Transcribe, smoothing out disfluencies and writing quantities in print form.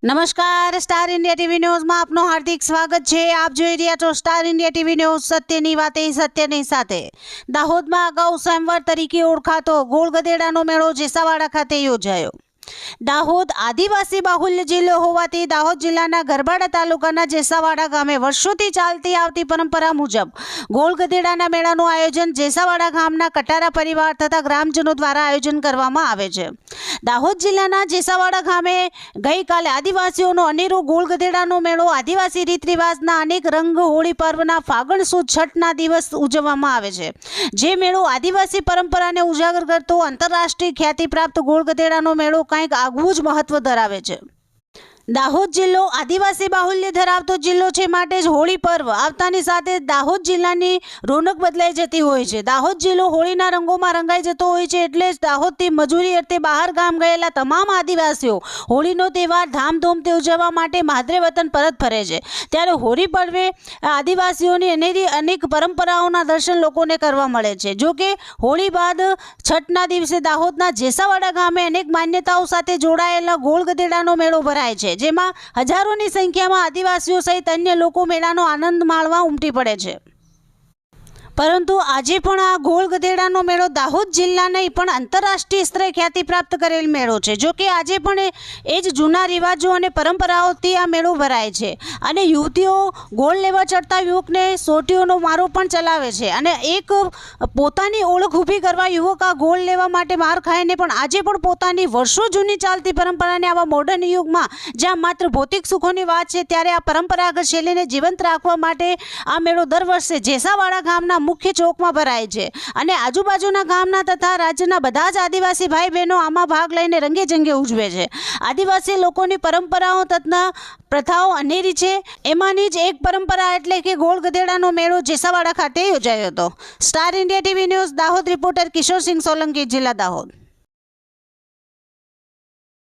નમસ્કાર, star India TV ન્યૂઝમાં આપનું હાર્દિક સ્વાગત છે। આપ જોઈ રહ્યા છો સ્ટાર ઇન્ડિયા ટીવી ન્યૂઝ, સત્યની વાતે સત્યની સાથે। દાહોદમાં અગાઉ સ્વયંવર તરીકે ઓળખાતો ગોળગધેડાનો મેળો જેસાવાડા ખાતે યોજાયો। દાહોદ આદિવાસી બાહુલ્ય જિલ્લો હોવાથી દાહોદ જિલ્લાના ગરબાડા તાલુકાના જેસાવાડા ગામે વર્ષોથી ચાલતી આવતી પરંપરા મુજબ ગોળગધેડાના મેળાનું આયોજન જેસાવાડા ગામના કટારા પરિવાર તથા ગ્રામજનો દ્વારા આયોજન કરવામાં આવે છે। દાહોદ જિલ્લાના જેસાવાડા ગામે ગઈકાલે આદિવાસીઓનો અનેરો ગોળગધેડાનો મેળો આદિવાસી રીત રિવાજના અનેક રંગ હોળી પર્વના ફાગણ સુદ છઠના દિવસ ઉજવવામાં આવે છે। જે મેળો આદિવાસી પરંપરાને ઉજાગર કરતો આંતરરાષ્ટ્રીય ખ્યાતિ પ્રાપ્ત ગોળગધેડાનો મેળો કંઈક આગવું જ મહત્વ ધરાવે છે। દાહોદ જિલ્લો આદિવાસી બાહુલ્ય ધરાવતો જિલ્લો છે, માટે જ હોળી પર્વ આવતાની સાથે દાહોદ જિલ્લાની રોનક બદલાઈ જતી હોય છે। દાહોદ જિલ્લો હોળીના રંગોમાં રંગાઈ જતો હોય છે, એટલે જ દાહોદથી મજૂરી અર્થે બહાર ગામ ગયેલા તમામ આદિવાસીઓ હોળીનો તહેવાર ધામધૂમથી ઉજવવા માટે માદરે વતન પરત ફરે છે। ત્યારે હોળી પર્વે આદિવાસીઓની અનેક પરંપરાઓના દર્શન લોકોને કરવા મળે છે। જો કે હોળી બાદ છઠના દિવસે દાહોદના જેસાવાડા ગામે અનેક માન્યતાઓ સાથે જોડાયેલા ગોળગધેડાનો મેળો ભરાય છે, જેમાં હજારોની સંખ્યામાં આદિવાસીઓ સહિત અન્ય લોકો મેળાનો આનંદ માણવા ઉમટી પડે છે। પરંતુ આજે પણ આ ગોળગધેડાનો મેળો દાહોદ જિલ્લા નહીં પણ આંતરરાષ્ટ્રીય સ્તરે ખ્યાતિ પ્રાપ્ત કરેલ મેળો છે। જો કે આજે પણ એ જ જૂના રિવાજો અને પરંપરાઓથી આ મેળો ભરાય છે અને યુવતીઓ ગોળ લેવા ચડતા યુવકને સોટીઓનો મારો પણ ચલાવે છે અને એક પોતાની ઓળખ ઊભી કરવા યુવક આ ગોળ લેવા માટે માર ખાઈને પણ આજે પણ પોતાની વર્ષો જૂની ચાલતી પરંપરાને આવા મોડર્ન યુગમાં જ્યાં માત્ર ભૌતિક સુખોની વાત છે, ત્યારે આ પરંપરાગત શૈલીને જીવંત રાખવા માટે આ મેળો દર વર્ષે જેસાવાડા ગામના મુખ્ય ચોકમાં ભરાય છે અને આજુબાજુના ગામના તથા રાજ્યના બધા જ આદિવાસી ભાઈ બહેનો આમાં ભાગ લઈને રંગે જંગે ઉજવે છે। આદિવાસી લોકોની પરંપરાઓ તથા પ્રથાઓ અનેરી છે, એમાંની જ એક પરંપરા એટલે કે ગોળગધેડાનો મેળો જેસાવાડા ખાતે યોજાયો હતો। Star India TV news Dahod reporter Kishor Singh Solanki, જિલ્લા દાહોદ।